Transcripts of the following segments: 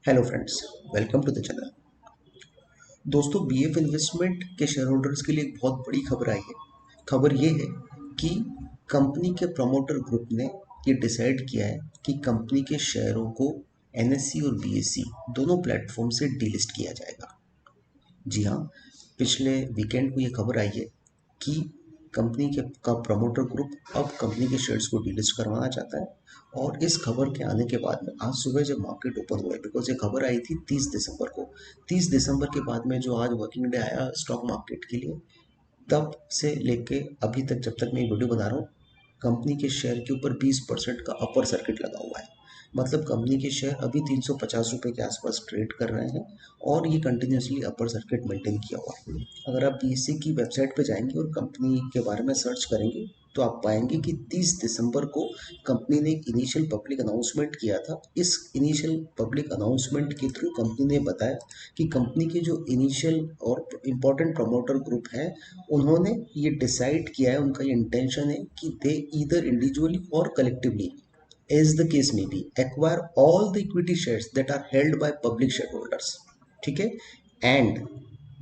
Hello friends, welcome to the channel. दोस्तों, BF investment के share holders के लिए एक बहुत बड़ी खबर आई है। खबर ये है कि कंपनी के प्रमोटर ग्रुप ने ये डिसाइड किया है कि कंपनी के शेयरों को एनएससी और बीएससी दोनों प्लेटफॉर्म से डीलिस्ट किया जाएगा। जी हाँ, पिछले वीकेंड को ये खबर आई है कि कंपनी के का प्रमोटर ग्रुप अब कंपनी के शेयर्स को डीलिस्ट करवाना चाहता है। और इस खबर के आने के बाद में आज सुबह जब मार्केट ओपन हुआ है, बिकॉज ये खबर आई थी 30 दिसंबर को, 30 दिसंबर के बाद में जो आज वर्किंग डे आया स्टॉक मार्केट के लिए, तब से लेके अभी तक जब तक मैं ये वीडियो बना रहा हूँ, कंपनी के शेयर के ऊपर 20% का अपर सर्किट लगा हुआ है। मतलब कंपनी के शेयर अभी 350 रुपये के आसपास ट्रेड कर रहे हैं और ये कंटिन्यूसली अपर सर्किट मेंटेन किया हुआ है। अगर आप बीएसई की वेबसाइट पे जाएंगे और कंपनी के बारे में सर्च करेंगे तो आप पाएंगे कि 30 दिसंबर को कंपनी ने एक इनिशियल पब्लिक अनाउंसमेंट किया था। इस इनिशियल पब्लिक अनाउंसमेंट के थ्रू कंपनी ने बताया कि कंपनी के जो इनिशियल और इम्पोर्टेंट प्रमोटर ग्रुप हैं, उन्होंने ये डिसाइड किया है, उनका ये इंटेंशन है कि दे ईदर इंडिविजुअली और collectively, as the case may be, acquire all the equity shares that are held by public shareholders। ठीक है। एंड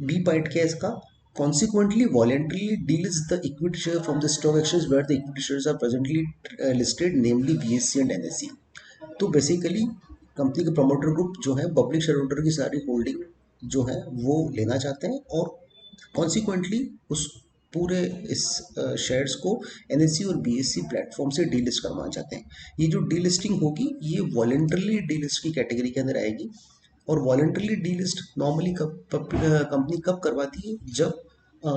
बी पॉइंट क्या है इसका? consequently voluntarily delist the equity share from the stock exchange where the equity shares are presently listed, namely BSE and NSE। तो basically company के promoter group जो है public share holder की सारी holding जो है वो लेना चाहते हैं और कॉन्सिक्वेंटली उस पूरे इस शेयर्स को एनएससी और बीएससी प्लेटफॉर्म से डीलिस्ट करवाना चाहते हैं। ये जो डीलिस्टिंग होगी ये वॉलेंटरली डीलिस्ट की कैटेगरी के अंदर आएगी। और वॉलेंटरली डीलिस्ट नॉर्मली कंपनी कब करवाती है? जब अ,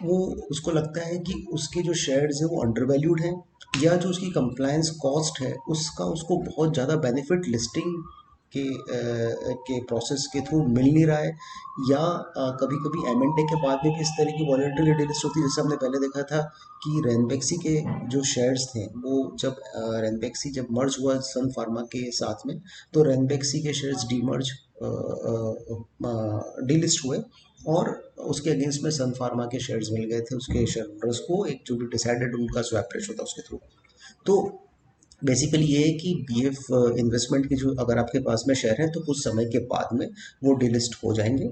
वो उसको लगता है कि उसके जो शेयर्स हैं वो अंडर वैल्यूड हैं, या जो उसकी कंप्लायंस कॉस्ट है उसका उसको बहुत ज़्यादा बेनिफिट लिस्टिंग के प्रोसेस के थ्रू मिल नहीं रहा है, या कभी कभी एमएनडे के बाद में भी इस तरह की वॉलेंटरी डिलिस्ट होती है। जैसे हमने पहले देखा था कि रैनबैक्सी के जो शेयर्स थे वो जब रैनबैक्सी जब मर्ज हुआ सन फार्मा के साथ में, तो रैनबैक्सी के शेयर्स डीमर्ज डीलिस्ट हुए और उसके अगेंस्ट में सन फार्मा के शेयर्स मिल गए थे उसके शेयर होल्डर्स को, एक जो भी डिसाइडेड उनका स्वैप रेशो था उसके थ्रू। तो बेसिकली ये है कि बीएफ इन्वेस्टमेंट के जो अगर आपके पास में शेयर हैं तो कुछ समय के बाद में वो डीलिस्ट हो जाएंगे।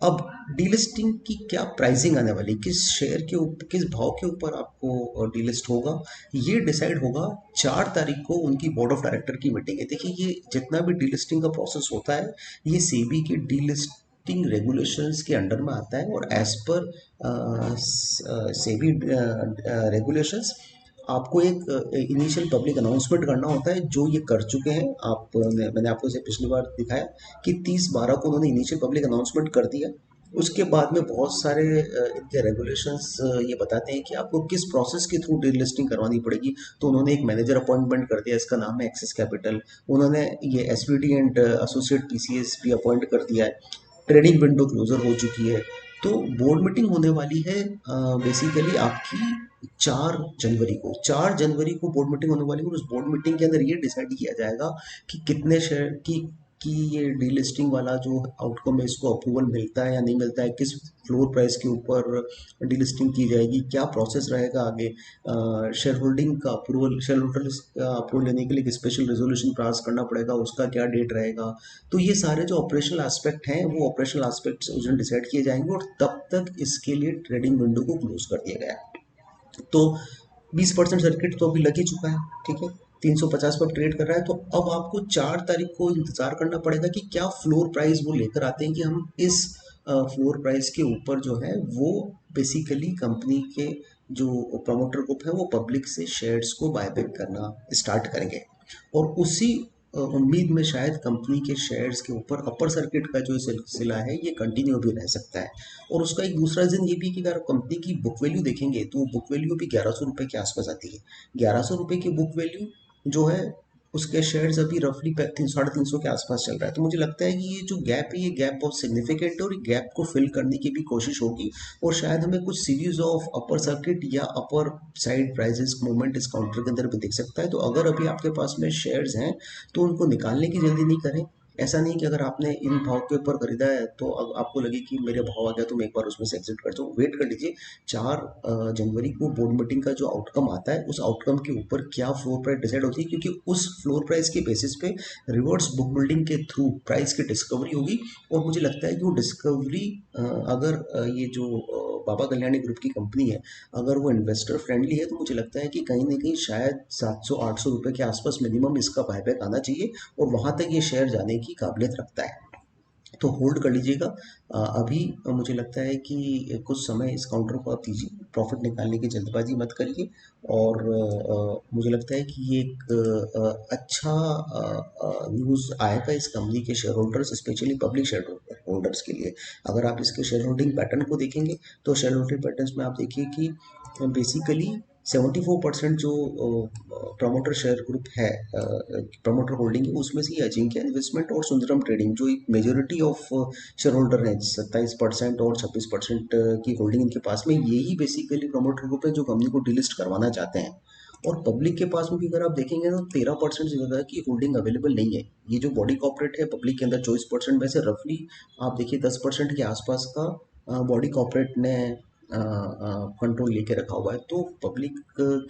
अब डीलिस्टिंग की क्या प्राइसिंग आने वाली, किस शेयर के ऊपर किस भाव के ऊपर आपको डीलिस्ट होगा, ये डिसाइड होगा 4 तारीख को। उनकी बोर्ड ऑफ डायरेक्टर की मीटिंग है। देखिए, ये जितना भी डीलिस्टिंग का प्रोसेस होता है ये सेबी के डीलिस्टिंग रेगुलेशंस के अंडर में आता है और एज पर सेबी रेगुलेशंस आपको एक इनिशियल पब्लिक अनाउंसमेंट करना होता है, जो ये कर चुके हैं। मैंने आपको इसे पिछली बार दिखाया कि 30/12 को उन्होंने इनिशियल पब्लिक अनाउंसमेंट कर दिया। उसके बाद में बहुत सारे इनके रेगुलेशंस ये बताते हैं कि आपको किस प्रोसेस के थ्रू डीलिस्टिंग करवानी पड़ेगी। तो उन्होंने एक मैनेजर अपॉइंटमेंट कर दिया, इसका नाम है एक्सिस कैपिटल। उन्होंने ये एसवीडी एंड एसोसिएट पीसीएस भी अपॉइंट कर दिया है। ट्रेडिंग विंडो क्लोजर हो चुकी है। तो बोर्ड मीटिंग होने वाली है बेसिकली आपकी 4 जनवरी को बोर्ड मीटिंग होने वाली है। और उस बोर्ड मीटिंग के अंदर ये डिसाइड किया जाएगा कि कितने शेयर की ये डीलिस्टिंग वाला जो आउटकम है इसको अप्रूवल मिलता है या नहीं मिलता है, किस फ्लोर प्राइस के ऊपर डीलिस्टिंग की जाएगी, क्या प्रोसेस रहेगा आगे, शेयर होल्डिंग का अप्रूवल, शेयर होल्डर का अप्रूवल लेने के लिए एक स्पेशल रेजोल्यूशन पास करना पड़ेगा, उसका क्या डेट रहेगा। तो ये सारे जो ऑपरेशनल एस्पेक्ट हैं वो ऑपरेशनल एस्पेक्ट उस दिन डिसाइड किए जाएंगे और तब तक इसके लिए ट्रेडिंग विंडो को क्लोज कर दिया गया है। तो 20% सर्किट तो अभी लग ही चुका है। ठीक है, 350 पर ट्रेड कर रहा है। तो अब आपको 4 तारीख को इंतजार करना पड़ेगा कि क्या फ्लोर प्राइस वो लेकर आते हैं कि हम इस फ्लोर प्राइस के ऊपर जो है वो बेसिकली कंपनी के जो प्रमोटर ग्रुप है वो पब्लिक से शेयर्स को बायबैक करना स्टार्ट करेंगे। और उसी उम्मीद में शायद कंपनी के शेयर्स के ऊपर अपर सर्किट का जो सिलसिला है ये कंटिन्यू भी रह सकता है। और उसका एक दूसरा रीजन ये भी है कि अगर कंपनी की बुक वैल्यू देखेंगे तो बुक वैल्यू भी 1100 रुपये के आसपास आती है। 1100 रुपये की बुक वैल्यू जो है उसके शेयर्स अभी रफली 350 के आसपास चल रहा है। तो मुझे लगता है कि ये जो गैप है ये गैप बहुत सिग्निफिकेंट है और ये गैप को फिल करने की भी कोशिश होगी। और शायद हमें कुछ सीरीज ऑफ अपर सर्किट या अपर साइड प्राइजेस मूवमेंट इस काउंटर के अंदर भी दिख सकता है। तो अगर अभी आपके पास में शेयर्स हैं तो उनको निकालने की जल्दी नहीं करें। ऐसा नहीं कि अगर आपने इन भाव के ऊपर खरीदा है तो अब आपको लगे कि मेरे भाव आ गया तो मैं एक बार उसमें से एग्जिट करता हूँ। वेट कर लीजिए। 4 जनवरी को बोर्ड मीटिंग का जो आउटकम आता है, उस आउटकम के ऊपर क्या फ्लोर प्राइस डिसाइड होती है, क्योंकि उस फ्लोर प्राइस के बेसिस पे रिवर्स बुक बिल्डिंग के थ्रू प्राइस की डिस्कवरी होगी। और मुझे लगता है कि वो डिस्कवरी, अगर ये जो बाबा कल्याणी ग्रुप की कंपनी है, अगर वो इन्वेस्टर फ्रेंडली है, तो मुझे लगता है कि कहीं ना कहीं शायद 700-800 रुपये के आसपास मिनिमम इसका बायबैक आना चाहिए, और वहाँ तक ये शेयर जाने की काबिलियत रखता है। तो होल्ड कर लीजिएगा। अभी मुझे लगता है कि कुछ समय इस काउंटर को आप दीजिए, प्रॉफिट निकालने की जल्दबाजी मत करिए। और मुझे लगता है कि ये एक अच्छा न्यूज़ आएगा इस कंपनी के share holders, specially public share holders के लिए। अगर आप इसके शेयर होल्डिंग पैटर्न को देखेंगे, तो शेयर होल्डिंग पैटर्न्स में आप देखिए कि बेसिकली 74% जो प्रमोटर शेयर ग्रुप है, प्रमोटर होल्डिंग है, उसमें से ये अजिंक्य इन्वेस्टमेंट और सुंदरम ट्रेडिंग जो एक मेजोरिटी ऑफ शेयर होल्डर हैं, 27% और 26% की होल्डिंग इनके पास में, यही बेसिकली प्रमोटर ग्रुप है जो कंपनी को डिलिस्ट करवाना चाहते हैं। और पब्लिक के पास में भी अगर आप देखेंगे तो 13% से ज़्यादा की होल्डिंग अवेलेबल नहीं है। ये जो बॉडी कॉर्पोरेट है पब्लिक के अंदर 24% में से रफली आप देखिए 10% के आसपास का बॉडी कॉर्पोरेट ने कंट्रोल लेके रखा हुआ है। तो पब्लिक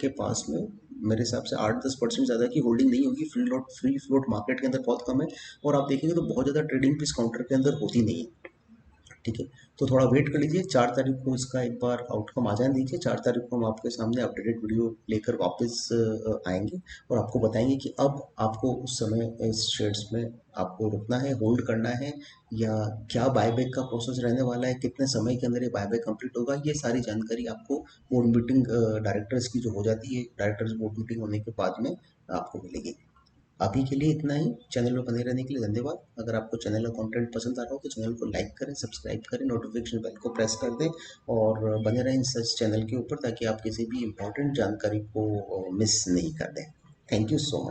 के पास में मेरे हिसाब से 8-10% ज़्यादा की होल्डिंग नहीं होगी। फ्री फ्लोट मार्केट के अंदर बहुत कम है, और आप देखेंगे तो बहुत ज़्यादा ट्रेडिंग भी इस काउंटर के अंदर होती नहीं है। ठीक है, तो थोड़ा वेट कर लीजिए। 4 तारीख को इसका एक बार आउटकम आ जाने दीजिए। 4 तारीख को हम आपके सामने अपडेटेड वीडियो लेकर वापस आएंगे, और आपको बताएंगे कि अब आपको उस समय इस शेयर्स में आपको रुकना है, होल्ड करना है, या क्या बायबैक का प्रोसेस रहने वाला है, कितने समय के अंदर ये बायबैक कंप्लीट होगा। ये सारी जानकारी आपको बोर्ड मीटिंग डायरेक्टर्स की जो हो जाती है, डायरेक्टर्स बोर्ड मीटिंग होने के बाद में आपको मिलेगी। अभी के लिए इतना ही। चैनल में बने रहने के लिए धन्यवाद। अगर आपको चैनल का कंटेंट पसंद आ रहा हो तो चैनल को लाइक करें, सब्सक्राइब करें, नोटिफिकेशन बेल को प्रेस कर दें, और बने रहें सच चैनल के ऊपर, ताकि आप किसी भी इम्पोर्टेंट जानकारी को मिस नहीं कर दें। Thank you so much.